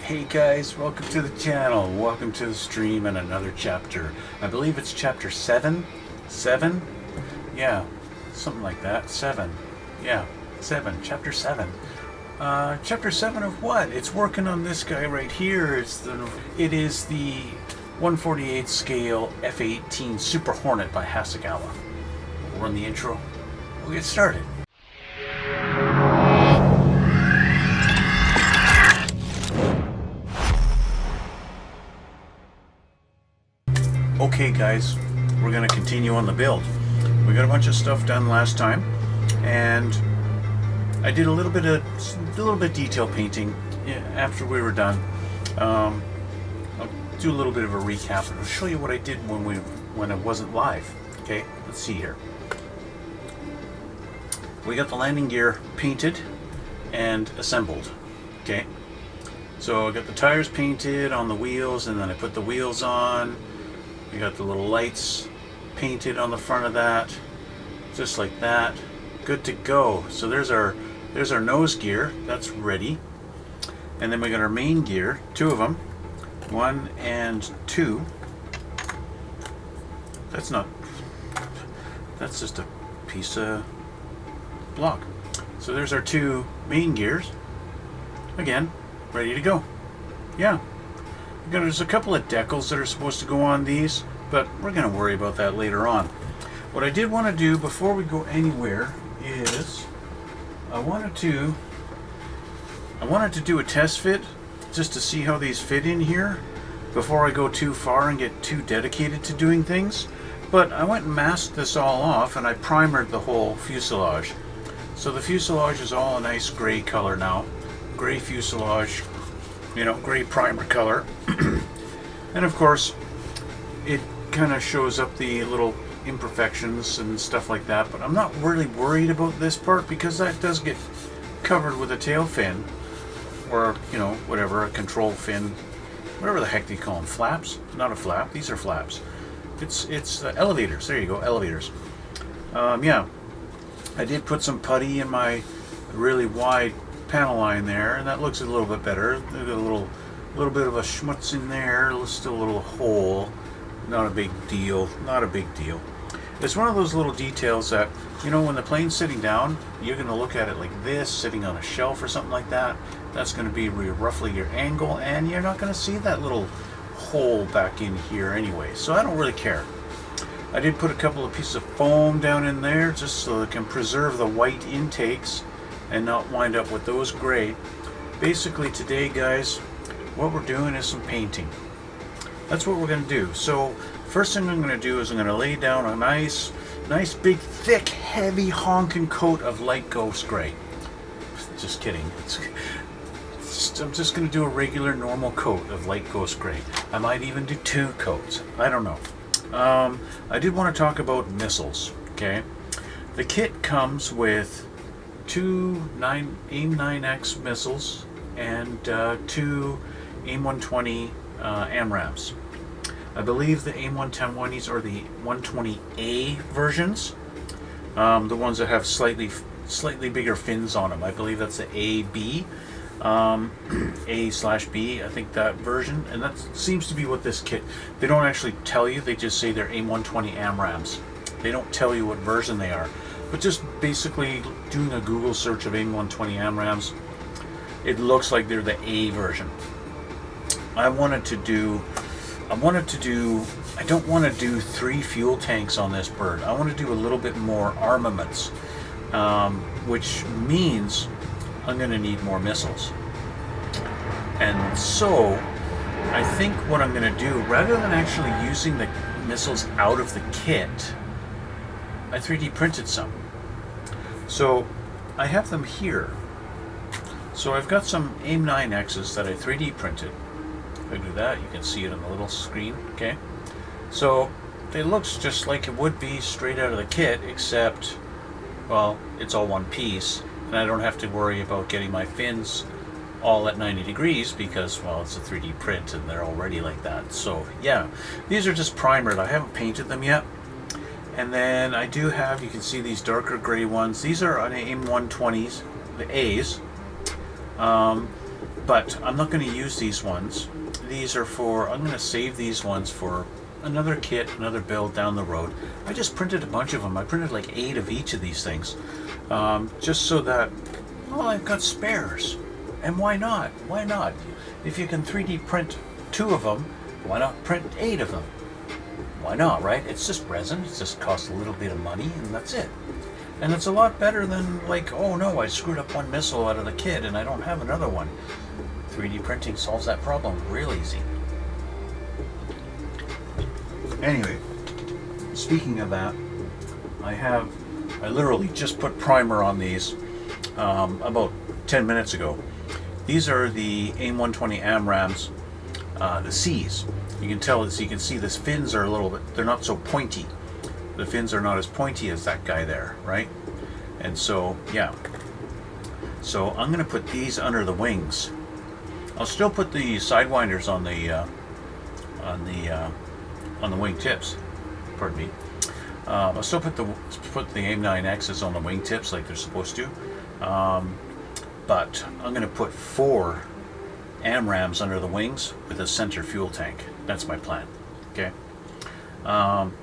Hey guys, welcome to the channel. Welcome to the stream and another chapter. I believe it's chapter 7? 7? Yeah, something like that. 7. Yeah, 7. Chapter 7. Chapter 7 of what? It's working on this guy right here. It is the 1/48 scale F-18 Super Hornet by Hasegawa. We'll run the intro. We'll get started. Okay guys, we're going to continue on the build. We got a bunch of stuff done last time, and I did a little bit detail painting after we were done. I'll do a little bit of a recap and I'll show you what I did when it wasn't live. Okay, let's see here. We got the landing gear painted and assembled. Okay, so I got the tires painted on the wheels, and then I put the wheels on. We got the little lights painted on the front of that, just like that. Good to go. So there's our nose gear. That's ready. And then we got our main gear, 2 of them, 1 and 2. That's just a piece of block. So there's our 2 main gears. Again, ready to go. Yeah. There's a couple of decals that are supposed to go on these, but we're going to worry about that later on. What I did want to do before we go anywhere is I wanted to do a test fit just to see how these fit in here before I go too far and get too dedicated to doing things. But I went and masked this all off, and I primered the whole fuselage. So the fuselage is all a nice gray color now. Gray fuselage, you know, gray primer color. And of course it kind of shows up the little imperfections and stuff like that, but I'm not really worried about this part because that does get covered with a tail fin, or you know, whatever, a control fin, whatever the heck they call them. Flaps? Not a flap, these are flaps. It's elevators. There you go, elevators. Yeah, I did put some putty in my really wide panel line there, and that looks a little bit better. There's a little bit of a schmutz in there, still a little hole. Not a big deal. Not a big deal. It's one of those little details that, you know, when the plane's sitting down, you're going to look at it like this, sitting on a shelf or something like that. That's going to be roughly your angle, and you're not going to see that little hole back in here anyway. So I don't really care. I did put a couple of pieces of foam down in there just so it can preserve the white intakes and not wind up with those gray. Basically today, guys, what we're doing is some painting. That's what we're going to do. So first thing I'm going to do is I'm going to lay down a nice big thick heavy honking coat of light ghost gray. Just kidding. I'm just going to do a regular normal coat of light ghost gray. I might even do 2 coats. I don't know. I did want to talk about missiles. Okay, the kit comes with 2 AIM-9X missiles and 2 AIM-120 AMRAAMs. I believe the AIM-120s are the 120A versions, the ones that have slightly bigger fins on them. I believe that's the AB, A/B, I think that version, and that seems to be what this kit. They don't actually tell you, they just say they're AIM-120 AMRAAMs. They don't tell you what version they are. But just basically doing a Google search of AIM-120 AMRAAMs, it looks like they're the A version. I don't want to do 3 fuel tanks on this bird. I want to do a little bit more armaments, which means I'm going to need more missiles. And so I think what I'm going to do, rather than actually using the missiles out of the kit, I 3D printed some. So I have them here. So I've got some AIM-9Xs that I 3D printed. If I do that, you can see it on the little screen. Okay, so it looks just like it would be straight out of the kit, except, well, it's all one piece, and I don't have to worry about getting my fins all at 90 degrees because, well, it's a 3D print and they're already like that. So yeah, these are just primered. I haven't painted them yet. And then I do have, you can see these darker gray ones. These are on AIM-120s, the A's. But I'm not going to use these ones. These are for, I'm going to save these ones for another kit, another build down the road. I just printed a bunch of them. I printed like 8 of each of these things. Just so that, well, I've got spares. And why not? Why not? If you can 3D print 2 of them, why not print 8 of them? Why not, right? It's just resin. It just costs a little bit of money, and that's it. And it's a lot better than like, oh no, I screwed up one missile out of the kit and I don't have another one. 3D printing solves that problem real easy. Anyway, speaking of that, I literally just put primer on these about 10 minutes ago. These are the AIM-120 AMRAAMs, the C's. You can tell, as you can see, the fins are a little bit, they're not so pointy. The fins are not as pointy as that guy there, right? And so, yeah. So I'm going to put these under the wings. I'll still put the sidewinders on the wing tips. Pardon me. I'll still put the AIM-9Xs on the wing tips like they're supposed to. But I'm going to put 4 AMRAAMs under the wings with a center fuel tank. That's my plan. Okay.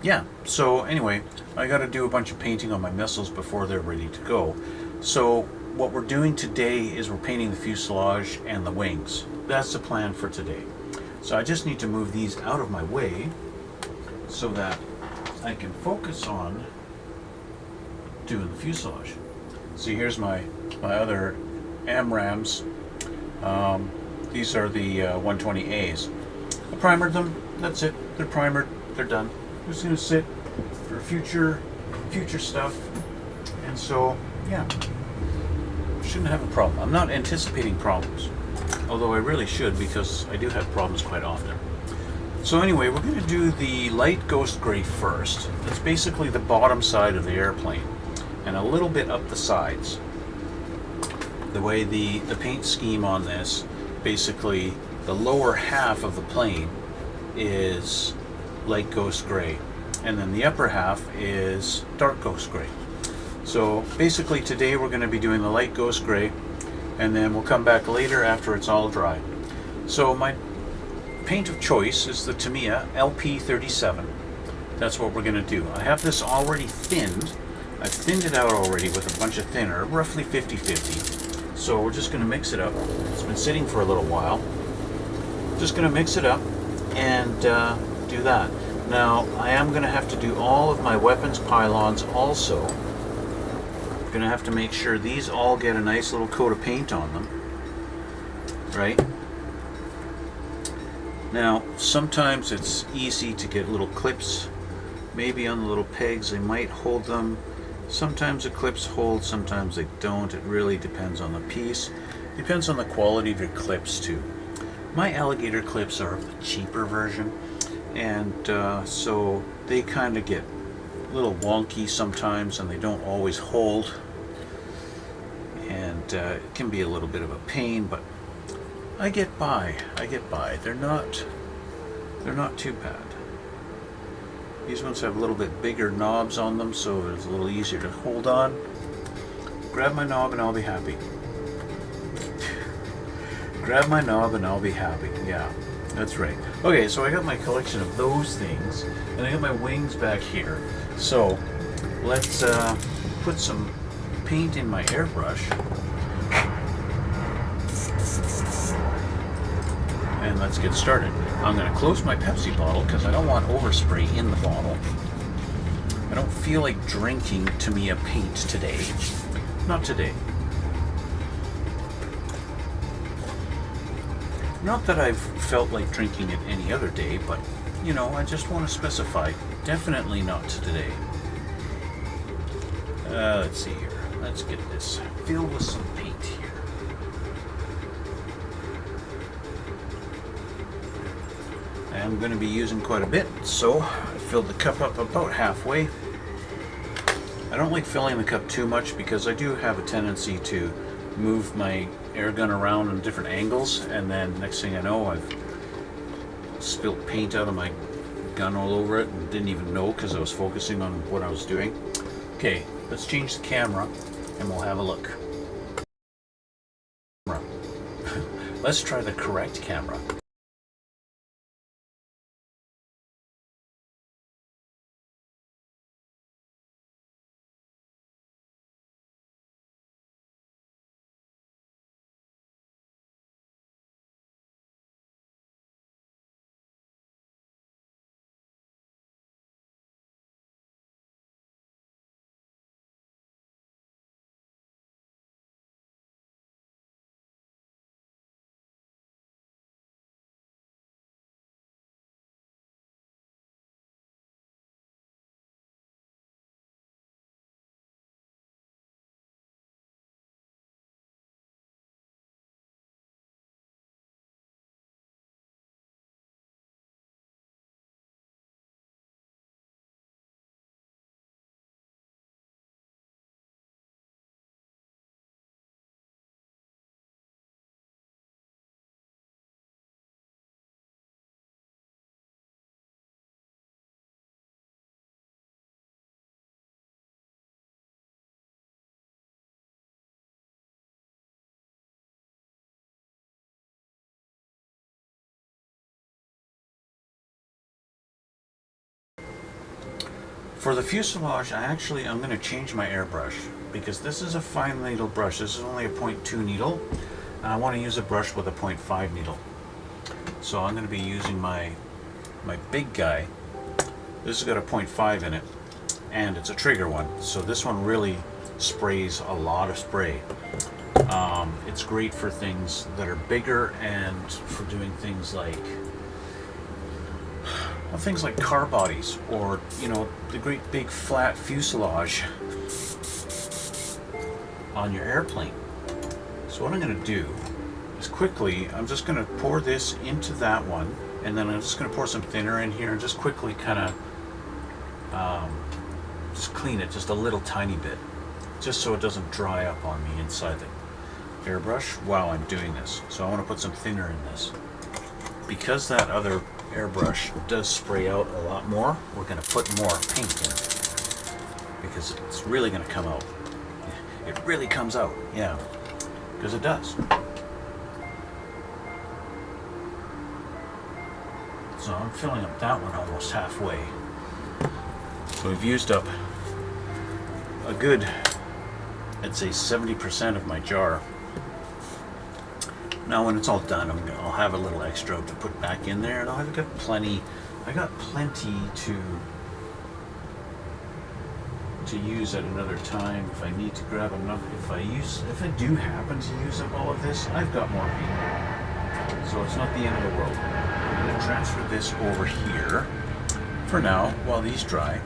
Yeah, so anyway, I got to do a bunch of painting on my missiles before they're ready to go. So what we're doing today is we're painting the fuselage and the wings. That's the plan for today. So I just need to move these out of my way so that I can focus on doing the fuselage. See, here's my other AMRAAMs. These are the 120As. I primered them. That's it. They're primered. They're done. I'm just going to sit for future stuff. And so, yeah, shouldn't have a problem. I'm not anticipating problems, although I really should, because I do have problems quite often. So anyway, we're going to do the light ghost gray first. That's basically the bottom side of the airplane, and a little bit up the sides. The way the paint scheme on this, basically the lower half of the plane is light ghost gray, and then the upper half is dark ghost gray. So basically today we're going to be doing the light ghost gray, and then we'll come back later after it's all dry. So my paint of choice is the Tamiya LP37. That's what we're going to do. I have this already thinned. I've thinned it out already with a bunch of thinner, roughly 50-50. So we're just going to mix it up. It's been sitting for a little while. Just going to mix it up and do that. Now I am going to have to do all of my weapons pylons also. I'm going to have to make sure these all get a nice little coat of paint on them. Right? Now sometimes it's easy to get little clips, maybe on the little pegs. They might hold them. Sometimes the clips hold, sometimes they don't. It really depends on the piece. Depends on the quality of your clips too. My alligator clips are the cheaper version, and so they kind of get a little wonky sometimes, and they don't always hold, and it can be a little bit of a pain, but I get by. They're not too bad. These ones have a little bit bigger knobs on them, so it's a little easier to hold on. Grab my knob and I'll be happy. Grab my knob and I'll be happy. Yeah, that's right. Okay, so I got my collection of those things, and I got my wings back here. So let's put some paint in my airbrush. And let's get started. I'm going to close my Pepsi bottle because I don't want overspray in the bottle. I don't feel like drinking Tamiya paint today. Not today. Not that I've felt like drinking it any other day, but, you know, I just want to specify. Definitely not today. Let's see here. Let's get this filled with some paint here. I'm going to be using quite a bit, so I filled the cup up about halfway. I don't like filling the cup too much because I do have a tendency to move my air gun around in different angles, and then next thing I know I've spilled paint out of my gun all over it and didn't even know because I was focusing on what I was doing. Okay, let's change the camera and we'll have a look. Let's try the correct camera. For the fuselage, I'm going to change my airbrush because this is a fine needle brush. This is only a 0.2 needle, and I want to use a brush with a 0.5 needle. So I'm going to be using my big guy. This has got a 0.5 in it, and it's a trigger one. So this one really sprays a lot of spray. It's great for things that are bigger and for doing things like car bodies, or the great big flat fuselage on your airplane. So what I'm going to do is quickly, I'm just going to pour this into that one, and then I'm just going to pour some thinner in here and just quickly kind of just clean it just a little tiny bit, just so it doesn't dry up on me inside the airbrush while I'm doing this. So I want to put some thinner in this. Because that other airbrush does spray out a lot more, we're going to put more paint in because it's really going to come out. It really comes out, yeah, because it does. So I'm filling up that one almost halfway. So we've used up a good, I'd say 70% of my jar. Now when it's all done, I'll have a little extra to put back in there, and I've got plenty. I got plenty to use at another time if I need to grab another. If I do happen to use up all of this, I've got more paint. So it's not the end of the world. I'm going to transfer this over here for now while these dry.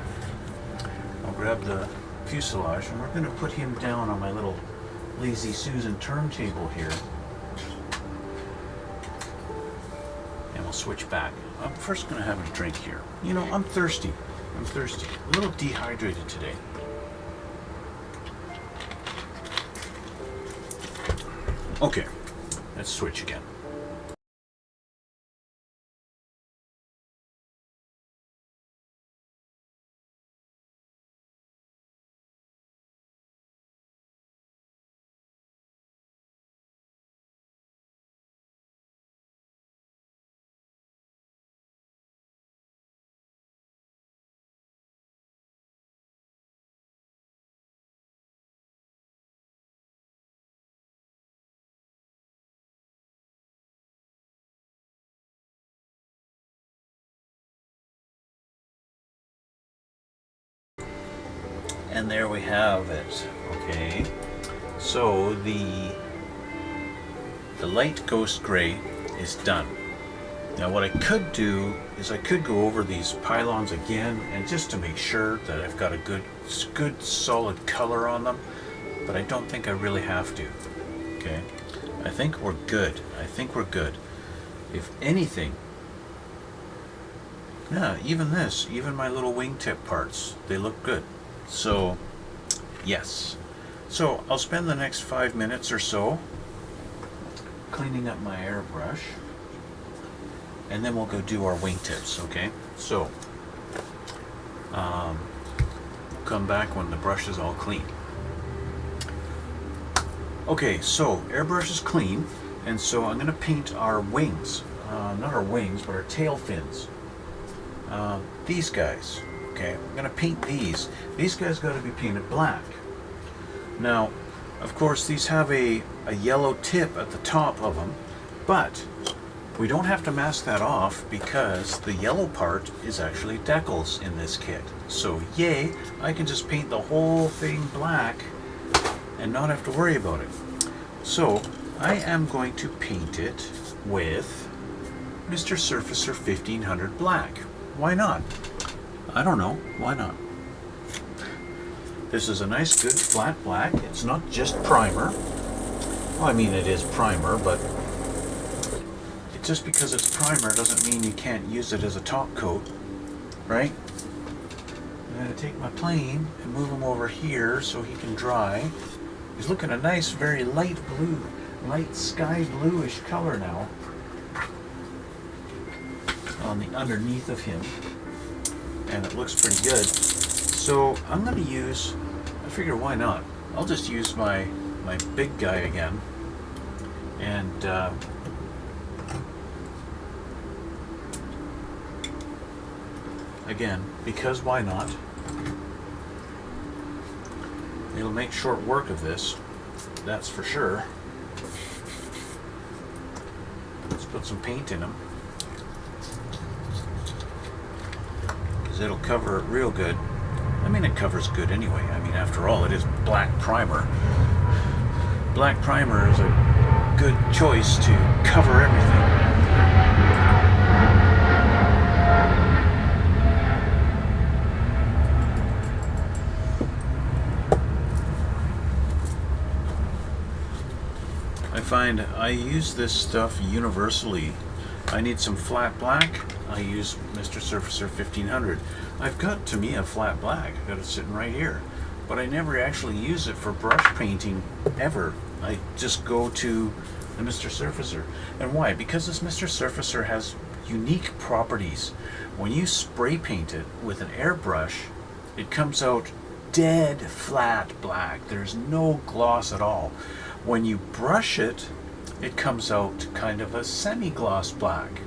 I'll grab the fuselage, and we're going to put him down on my little Lazy Susan turntable here. Switch back. I'm first going to have a drink here. I'm thirsty. A little dehydrated today. Okay, let's switch again. And there we have it. Okay, so the light ghost gray is done. Now what I could do is I could go over these pylons again, and just to make sure that I've got a good solid color on them, but I don't think I really have to. Okay, I think we're good. If anything, yeah, even my little wingtip parts, they look good. So, yes. So, I'll spend the next 5 minutes or so cleaning up my airbrush, and then we'll go do our wingtips, okay? So, we'll come back when the brush is all clean. Okay, so airbrush is clean. And so I'm going to paint our wings, not our wings, but our tail fins. These guys, okay, I'm going to paint these. These guys got to be painted black. Now, of course, these have a yellow tip at the top of them, but we don't have to mask that off because the yellow part is actually decals in this kit. So yay, I can just paint the whole thing black and not have to worry about it. So I am going to paint it with Mr. Surfacer 1500 black. Why not? I don't know, why not? This is a nice good flat black. It's not just primer. Well, I mean it is primer, but just because it's primer doesn't mean you can't use it as a top coat, right? I'm going to take my plane and move him over here so he can dry. He's looking a nice, very light blue, light sky bluish color now on the underneath of him, and it looks pretty good. So I'm going to use, I figure why not? I'll just use my big guy again, and again, because why not? It'll make short work of this, that's for sure. Let's put some paint in them, because it'll cover it real good. I mean, it covers good anyway. I mean, after all, it is black primer. Black primer is a good choice to cover everything. I find I use this stuff universally. I need some flat black, I use Mr. Surfacer 1500. I've got Tamiya flat black, I've got it sitting right here, but I never actually use it for brush painting ever. I just go to the Mr. Surfacer. And why? Because this Mr. Surfacer has unique properties. When you spray paint it with an airbrush, it comes out dead flat black. There's no gloss at all. When you brush it, it comes out kind of a semi-gloss black.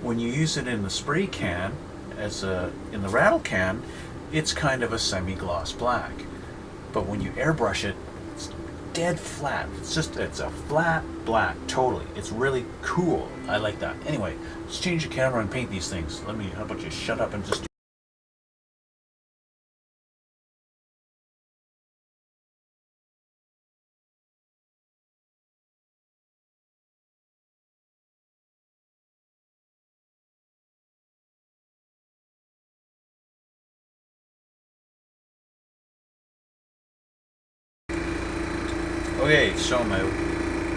When you use it in the spray can, in the rattle can, it's kind of a semi-gloss black. But when you airbrush it, it's dead flat. It's a flat black, totally. It's really cool. I like that. Anyway, let's change the camera and paint these things. How about you shut up and just... Okay, so my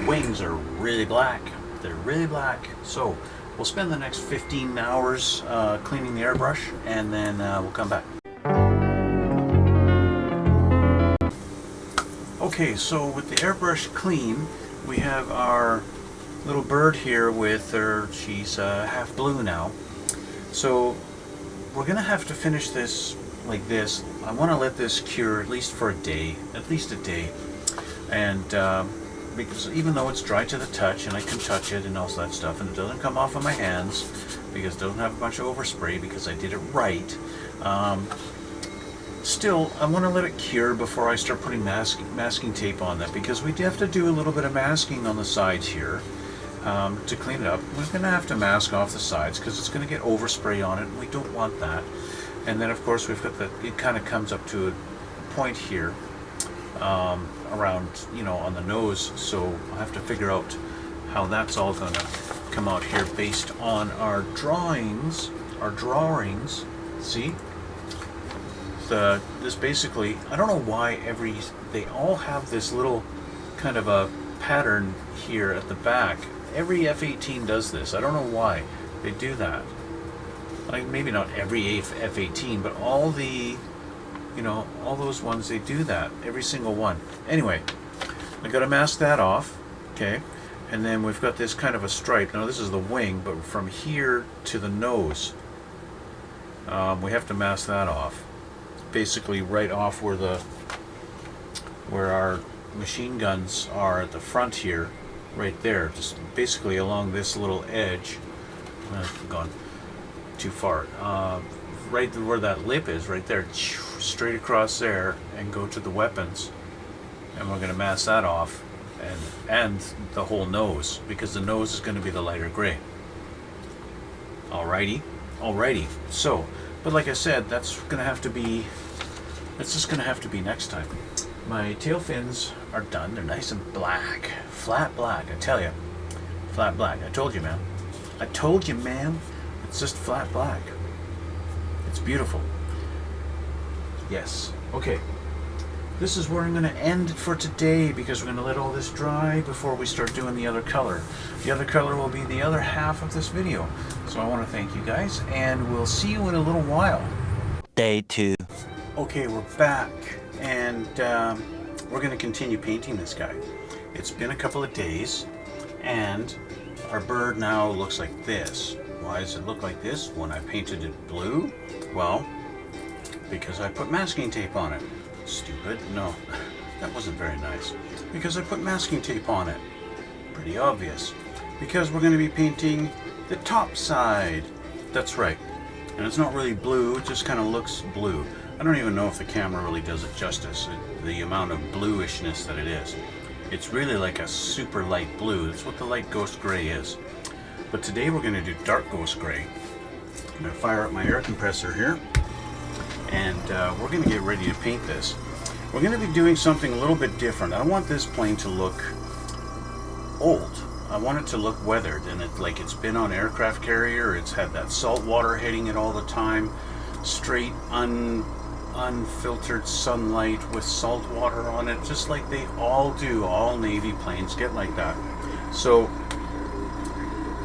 wings are really black. They're really black. So we'll spend the next 15 hours cleaning the airbrush, and then we'll come back. Okay, so with the airbrush clean, we have our little bird here with her, she's half blue now. So we're gonna have to finish this like this. I want to let this cure at least for a day, and because even though it's dry to the touch and I can touch it and all that stuff, and it doesn't come off of my hands because it doesn't have a bunch of overspray because I did it right, still I want to let it cure before I start putting masking tape on that, because we have to do a little bit of masking on the sides here to clean it up. We're going to have to mask off the sides because it's going to get overspray on it, and we don't want that. And then of course we've got it kind of comes up to a point here around, on the nose, so I'll have to figure out how that's all going to come out here based on our drawings. See, this basically, I don't know why they all have this little kind of a pattern here at the back. Every F-18 does this. I don't know why they do that. Like, maybe not every F-18, but all the, all those ones, they do that. Every single one. Anyway, I got to mask that off, okay? And then we've got this kind of a stripe. Now this is the wing, but from here to the nose, we have to mask that off. Basically right off where our machine guns are at the front here. right there, just basically along this little edge. I've gone too far. Right where that lip is, right there, straight across there, and go to the weapons, and we're going to mask that off, and the whole nose, because the nose is going to be the lighter gray. Alrighty. So, but like I said, that's just going to have to be next time. My tail fins are done. They're nice and black, flat black. I tell you, flat black. I told you, man. It's just flat black. It's beautiful. Yes. Okay. This is where I'm going to end for today, because we're going to let all this dry before we start doing the other color. The other color will be the other half of this video. So I want to thank you guys, and we'll see you in a little while. Day 2. Okay, we're back, and we're going to continue painting this guy. It's been a couple of days, and our bird now looks like this. Why does it look like this when I painted it blue? Well, because I put masking tape on it. Stupid. No, that wasn't very nice. Because I put masking tape on it. Pretty obvious. Because we're going to be painting the top side. That's right. And it's not really blue, it just kind of looks blue. I don't even know if the camera really does it justice, the amount of bluishness that it is. It's really like a super light blue. That's what the light ghost gray is. But today we're going to do dark ghost gray. I'm going to fire up my air compressor here, and we're going to get ready to paint this. We're going to be doing something a little bit different. I don't want this plane to look old. I want it to look weathered, and like it's been on aircraft carrier. It's had that salt water hitting it all the time, straight unfiltered sunlight with salt water on it, just like they all do. All Navy planes get like that. So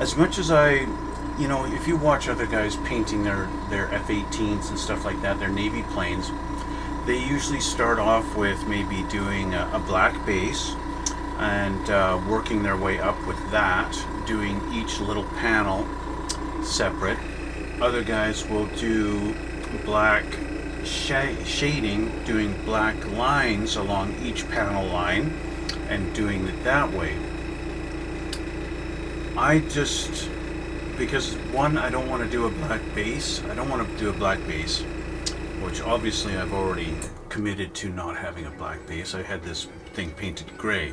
as much as if you watch other guys painting their F-18s and stuff like that, their Navy planes, they usually start off with maybe doing a black base and working their way up with that, doing each little panel separate. Other guys will do black shading, doing black lines along each panel line and doing it that way. Because one, I don't want to do a black base. I don't want to do a black base, which obviously I've already committed to not having a black base. I had this thing painted gray.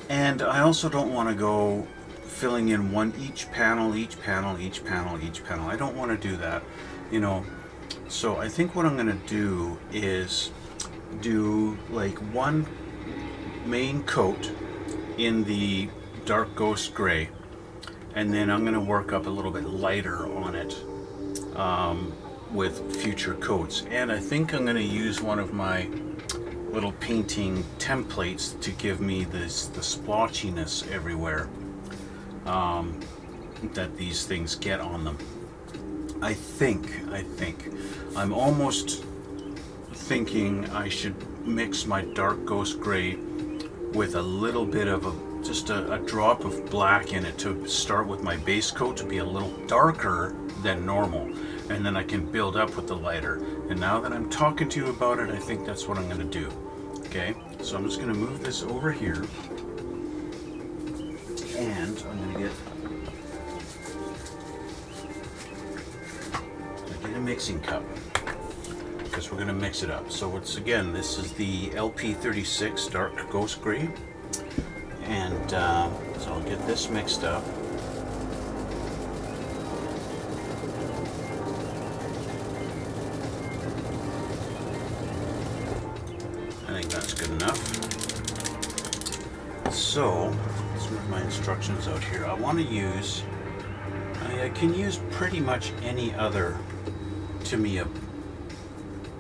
And I also don't want to go filling in each panel. I don't want to do that, So I think what I'm going to do is do like one main coat in the dark ghost gray, and then I'm going to work up a little bit lighter on it with future coats. And I think I'm going to use one of my little painting templates to give me the splotchiness everywhere that these things get on them. I think I'm almost thinking I should mix my dark ghost gray with a little bit of just a drop of black in it to start with my base coat, to be a little darker than normal, and then I can build up with the lighter. And now that I'm talking to you about it, I think that's what I'm going to do. Okay, so I'm just going to move this over here, and I'm going to get a mixing cup, because we're going to mix it up. So once again, this is the LP36 Dark Ghost Gray, and so I'll get this mixed up. I think that's good enough. So let's move my instructions out here. I want to use, I can use pretty much any other Tamiya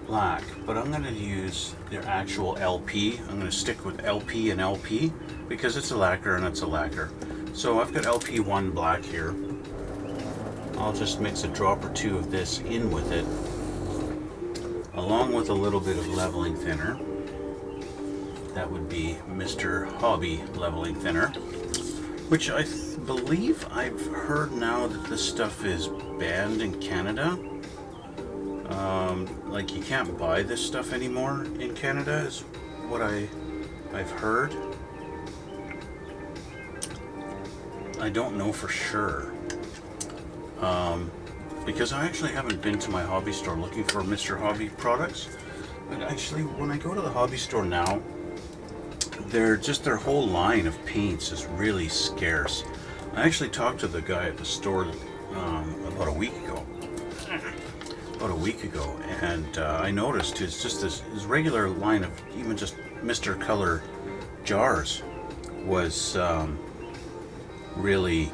black, but I'm going to use their actual LP. I'm going to stick with LP and LP because it's a lacquer and it's a lacquer. So I've got LP1 black here. I'll just mix a drop or two of this in with it, along with a little bit of leveling thinner. That would be Mr. Hobby leveling thinner, which I believe I've heard now that this stuff is banned in Canada. Like you can't buy this stuff anymore in Canada is what I I've heard. I don't know for sure. Because I actually haven't been to my hobby store looking for Mr. Hobby products. But actually, when I go to the hobby store now, their whole line of paints is really scarce. I actually talked to the guy at the store about a week ago. And I noticed his regular line of even just Mr. Color jars was really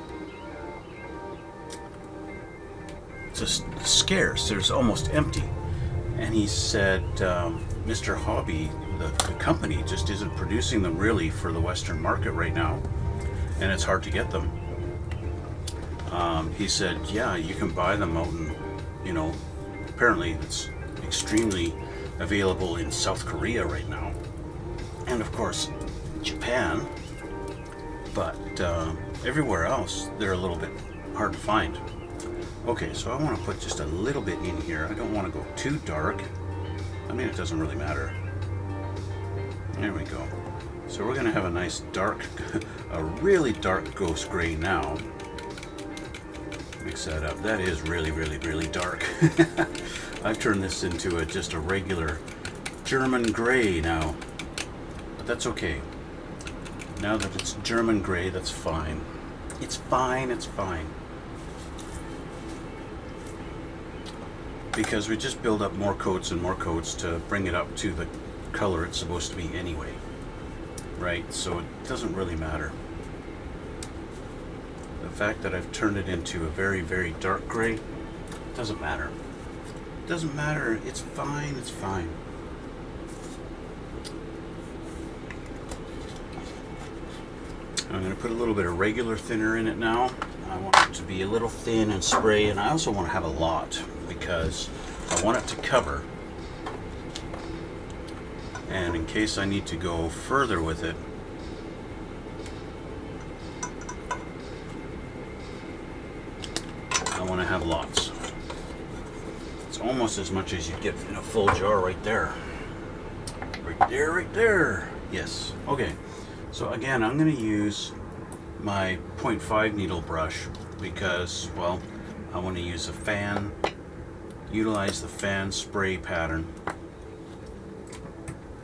just scarce. There's almost empty. And he said Mr. Hobby, the company, just isn't producing them really for the Western market right now, and it's hard to get them. He said, yeah, you can buy them out in, apparently it's extremely available in South Korea right now, and of course Japan, but everywhere else they're a little bit hard to find. Okay, so I want to put just a little bit in here. I don't want to go too dark. I mean, it doesn't really matter. There we go. So we're going to have a nice dark, a really dark ghost gray now. Mix that up. That is really, really, really dark. I've turned this into just a regular German gray now. But that's okay. Now that it's German gray, that's fine. It's fine, it's fine. Because we just build up more coats and more coats to bring it up to the color it's supposed to be anyway, right? So it doesn't really matter. The fact that I've turned it into a very, very dark gray doesn't matter. It doesn't matter. It's fine. It's fine. I'm going to put a little bit of regular thinner in it now. I want it to be a little thin and spray, and I also want to have a lot because I want it to cover. And in case I need to go further with it, I want to have lots. It's almost as much as you get in a full jar right there. Right there, right there. Yes. Okay. So again, I'm going to use my 0.5 needle brush because, well, I want to use a fan, utilize the fan spray pattern,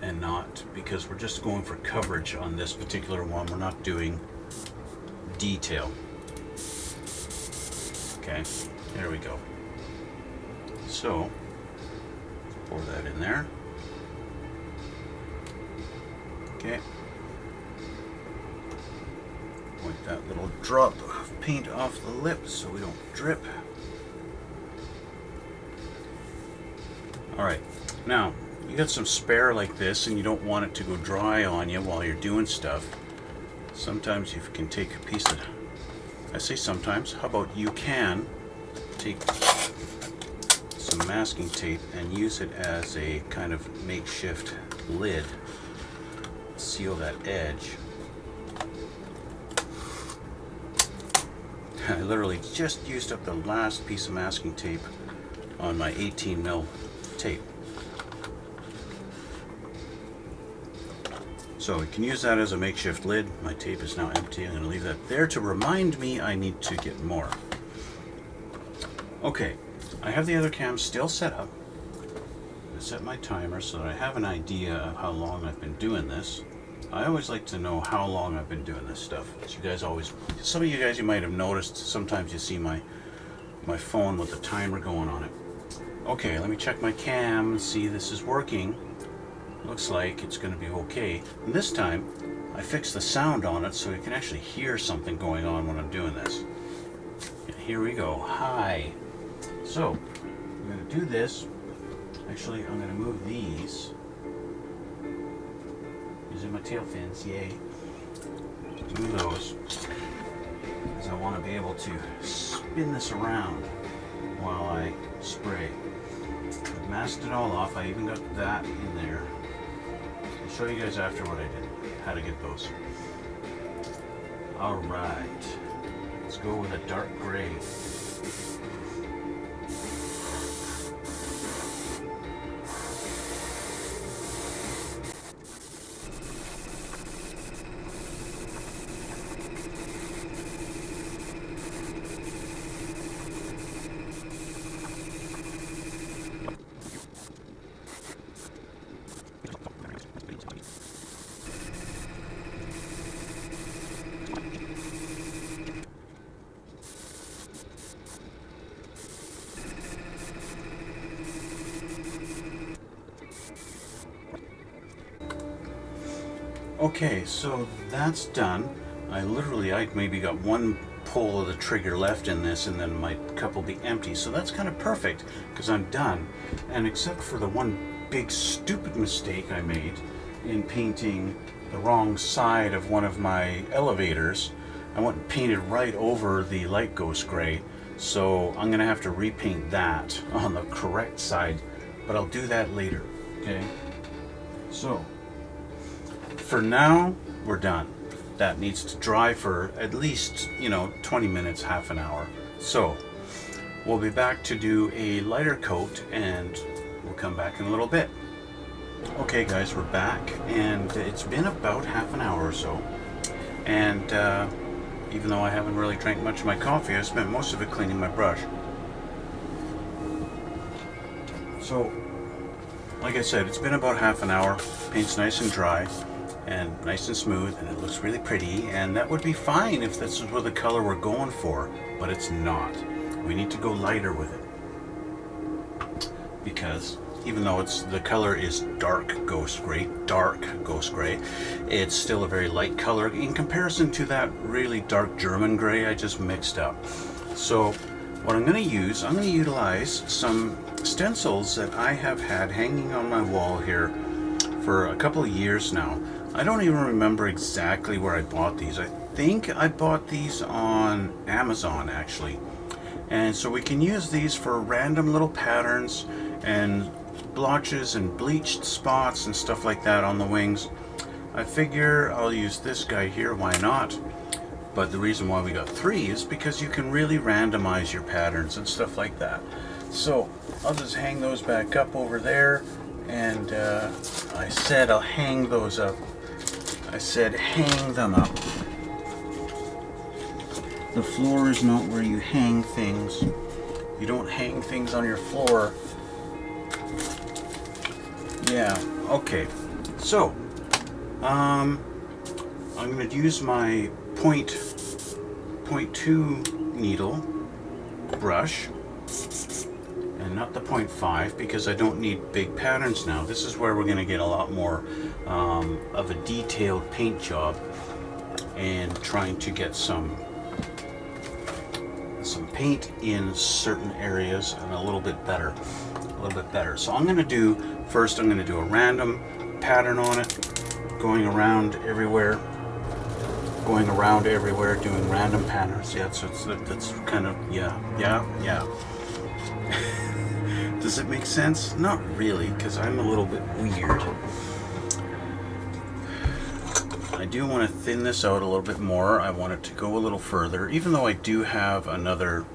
and not, because we're just going for coverage on this particular one. We're not doing detail. Okay, there we go. So, pour that in there. Okay. Wipe that little drop of paint off the lip so we don't drip. Alright, now you got some spare like this and you don't want it to go dry on you while you're doing stuff. Sometimes you can take a piece of, I say sometimes, how about you can take some masking tape and use it as a kind of makeshift lid. Seal that edge. I literally just used up the last piece of masking tape on my 18mm tape. So you can use that as a makeshift lid. My tape is now empty. I'm going to leave that there to remind me I need to get more. Okay, I have the other cam still set up. I set my timer so that I have an idea of how long I've been doing this. I always like to know how long I've been doing this stuff. As you guys always, some of you guys, you might have noticed, sometimes you see my phone with the timer going on it. Okay, let me check my cam and see this is working. Looks like it's going to be okay. And this time, I fixed the sound on it so you can actually hear something going on when I'm doing this. And here we go. Hi. So, I'm going to do this. Actually, I'm going to move these. Using my tail fins, yay. Move those. Because I want to be able to spin this around while I spray. I've masked it all off. I even got that in there. I'll show you guys after what I did, how to get those. Alright. Let's go with a dark gray. Okay, so that's done. I maybe got one pull of the trigger left in this, and then my cup will be empty. So that's kind of perfect because I'm done. And except for the one big stupid mistake I made in painting the wrong side of one of my elevators, I went and painted right over the light ghost gray. So I'm gonna have to repaint that on the correct side, but I'll do that later. Okay. So for now, we're done. That needs to dry for at least, 20 minutes, half an hour. So we'll be back to do a lighter coat, and we'll come back in a little bit. Okay guys, we're back, and it's been about half an hour or so. And even though I haven't really drank much of my coffee, I spent most of it cleaning my brush. So, like I said, it's been about half an hour. Paint's nice and dry and nice and smooth, and it looks really pretty, and that would be fine if this is what the color we're going for, but it's not. We need to go lighter with it, because even though the color is dark ghost gray, it's still a very light color in comparison to that really dark German gray I just mixed up. So what I'm going to utilize some stencils that I have had hanging on my wall here for a couple of years now. I don't even remember exactly where I bought these. I think I bought these on Amazon actually. And so we can use these for random little patterns and blotches and bleached spots and stuff like that on the wings. I figure I'll use this guy here, why not? But the reason why we got 3 is because you can really randomize your patterns and stuff like that. So I'll just hang those back up over there, and I said I'll hang those up. I said hang them up. The floor is not where you hang things. You don't hang things on your floor. Yeah, okay. So, I'm going to use my .2 needle brush, and not the .5, because I don't need big patterns now. This is where we're going to get a lot more of a detailed paint job, and trying to get some paint in certain areas and a little bit better. So I'm going to do a random pattern on it, going around everywhere, doing random patterns. Yeah, so that's kind of, yeah. Does it make sense? Not really, because I'm a little bit weird. I do want to thin this out a little bit more. I want it to go a little further, even though I do have another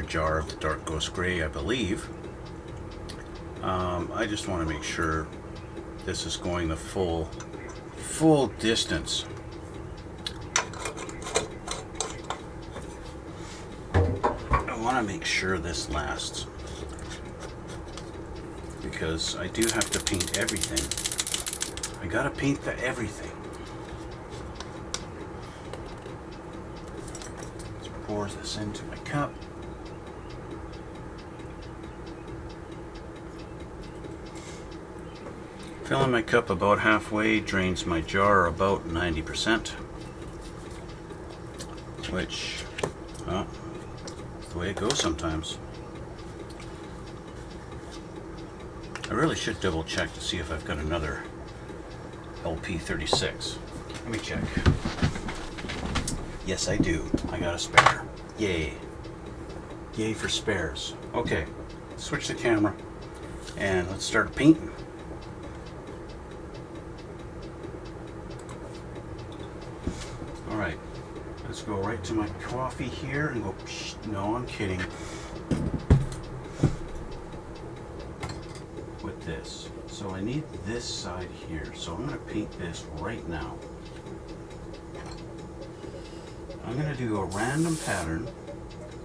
jar of the dark ghost gray, I believe. I just want to make sure this is going the full distance. I want to make sure this lasts, because I do have to paint everything. I gotta paint everything. Let's pour this into my cup. Filling my cup about halfway drains my jar about 90%, which, well, is the way it goes sometimes. I really should double check to see if I've got another LP36. Let me check. Yes, I do. I got a spare. Yay. Yay for spares. Okay, switch the camera and let's start painting. Alright, let's go right to my coffee here and go, no, I'm kidding. With this. So I need this side here, so I'm going to paint this right now. I'm going to do a random pattern,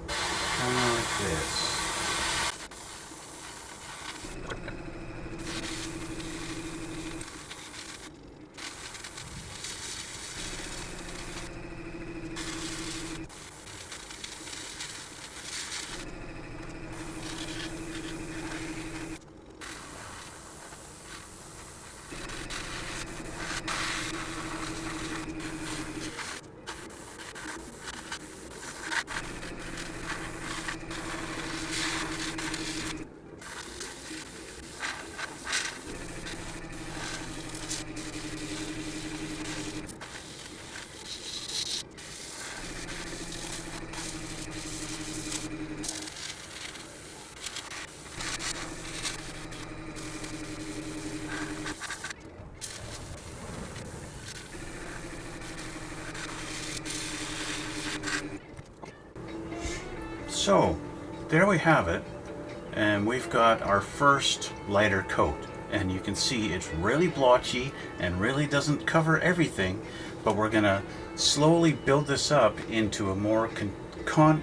kind of like this. So there we have it, and we've got our first lighter coat, and you can see it's really blotchy and really doesn't cover everything, but we're gonna slowly build this up into a more how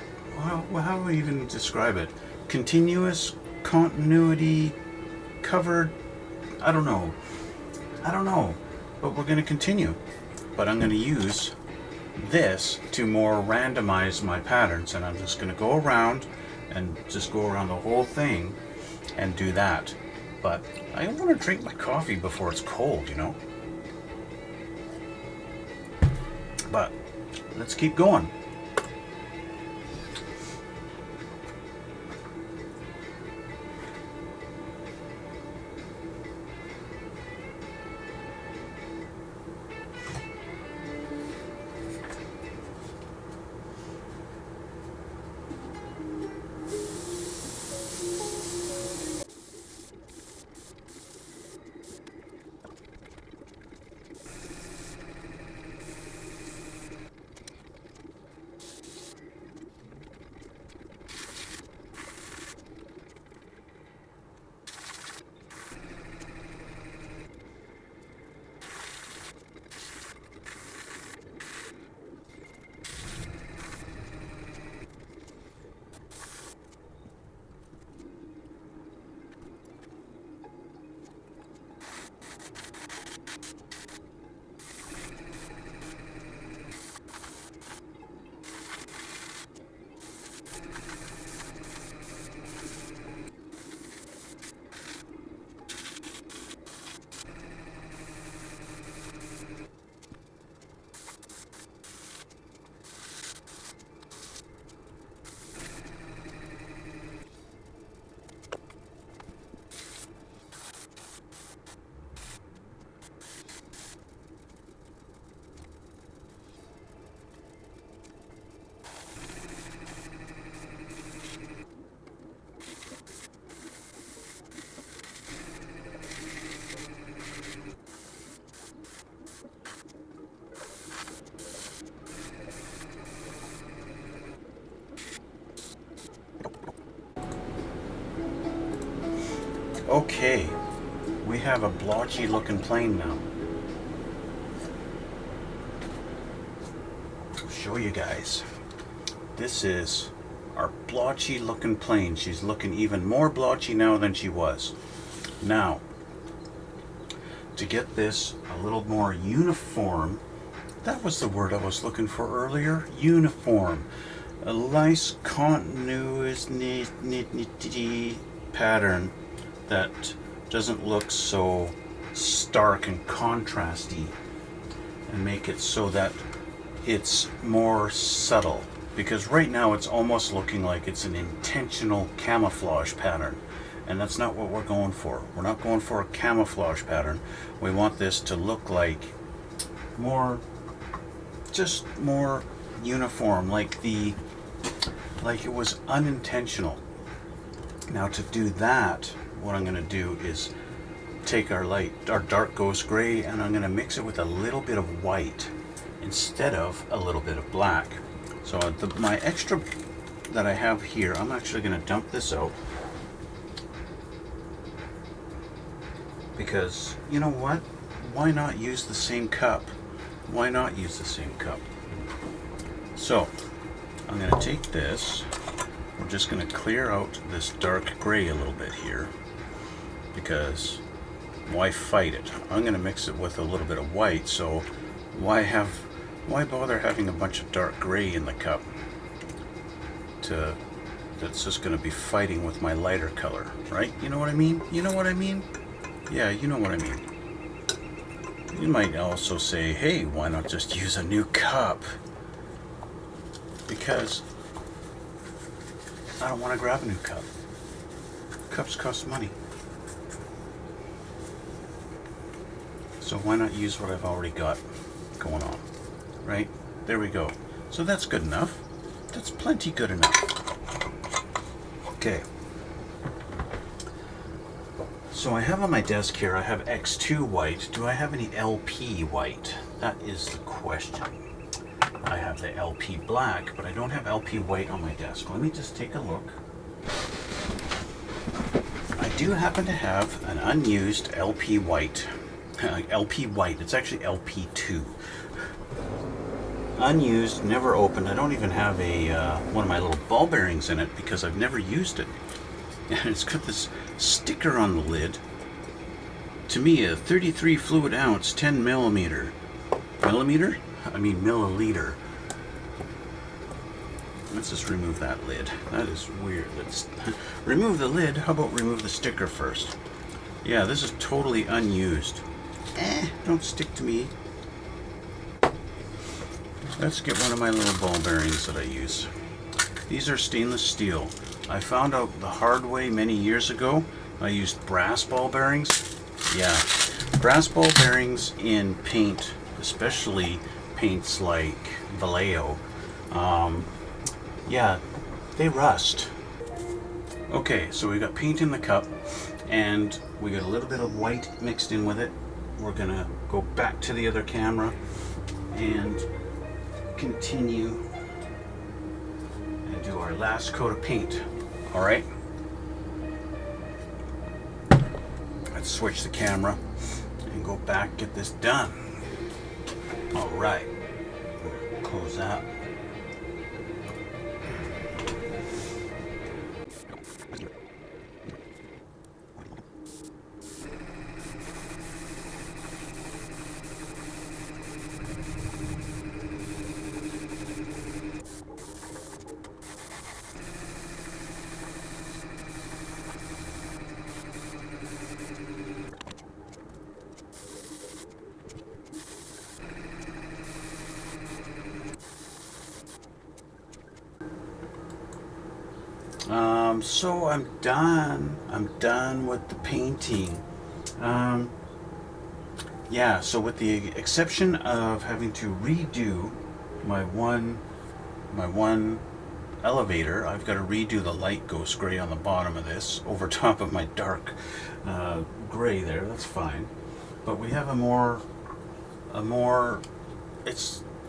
do we even describe it? Continuous continuity covered, I don't know, but we're gonna continue. But I'm gonna use this to more randomize my patterns, and I'm just going to go around and just go around the whole thing and do that. But I want to drink my coffee before it's cold, you know. But let's keep going. Okay, we have a blotchy looking plane now. I'll show you guys. This is our blotchy looking plane. She's looking even more blotchy now than she was. Now, to get this a little more uniform, that was the word I was looking for earlier, uniform. A nice continuity pattern that doesn't look so stark and contrasty, and make it so that it's more subtle, because right now it's almost looking like it's an intentional camouflage pattern, and that's not what we're going for. We're not going for a camouflage pattern. We want this to look like just more uniform, like it was unintentional. Now to do that, what I'm going to do is take our dark ghost gray, and I'm going to mix it with a little bit of white instead of a little bit of black. So my extra that I have here, I'm actually going to dump this out, because you know what? Why not use the same cup? Why not use the same cup? So I'm going to take this. We're just going to clear out this dark gray a little bit here, because why fight it? I'm going to mix it with a little bit of white, so why bother having a bunch of dark gray in the cup that's just going to be fighting with my lighter color, right? You know what I mean? You know what I mean? Yeah, you know what I mean. You might also say, hey, why not just use a new cup? Because I don't want to grab a new cup. Cups cost money. So why not use what I've already got going on, right? There we go. So that's good enough. That's plenty good enough. Okay. So I have on my desk here, I have X2 white. Do I have any LP white? That is the question. I have the LP black, but I don't have LP white on my desk. Let me just take a look. I do happen to have an unused LP white. LP white, it's actually LP2. Unused, never opened. I don't even have a one of my little ball bearings in it because I've never used it. And it's got this sticker on the lid. To me, a 33 fluid ounce, 10 millimeter. Millimeter? I mean milliliter. Let's just remove that lid. That is weird. Let's remove the lid. How about remove the sticker first? Yeah, this is totally unused. Don't stick to me. Let's get one of my little ball bearings that I use. These are stainless steel. I found out the hard way many years ago. I used brass ball bearings. Yeah, brass ball bearings in paint, especially paints like Vallejo, yeah, they rust. Okay, so we got paint in the cup and we got a little bit of white mixed in with it. We're gonna go back to the other camera and continue and do our last coat of paint. All right, let's switch the camera and go back, get this done. All right, close that. So I'm done. I'm done with the painting. Yeah, so with the exception of having to redo my one elevator, I've got to redo the light ghost gray on the bottom of this over top of my dark gray there. That's fine. But we have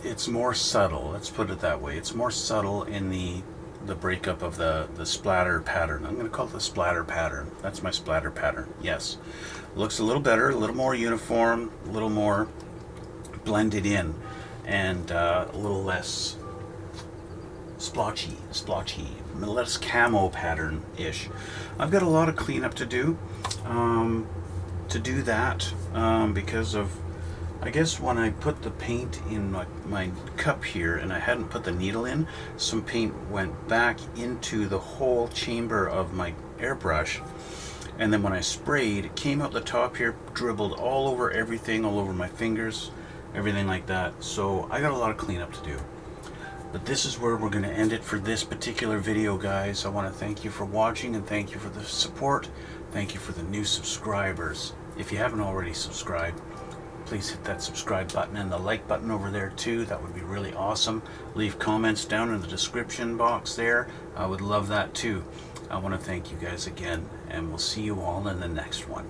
it's more subtle. Let's put it that way. It's more subtle in the breakup of the splatter pattern. I'm going to call it the splatter pattern. That's my splatter pattern. Yes. Looks a little better, a little more uniform, a little more blended in, and a little less splotchy, less camo pattern-ish. I've got a lot of cleanup to do that because of, I guess when I put the paint in my cup here and I hadn't put the needle in, some paint went back into the whole chamber of my airbrush, and then when I sprayed, it came out the top here, dribbled all over everything, all over my fingers, everything like that. So I got a lot of cleanup to do. But this is where we're going to end it for this particular video, guys. I want to thank you for watching and thank you for the support. Thank you for the new subscribers. If you haven't already subscribed, please hit that subscribe button and the like button over there too. That would be really awesome. Leave comments down in the description box there. I would love that too. I want to thank you guys again, and we'll see you all in the next one.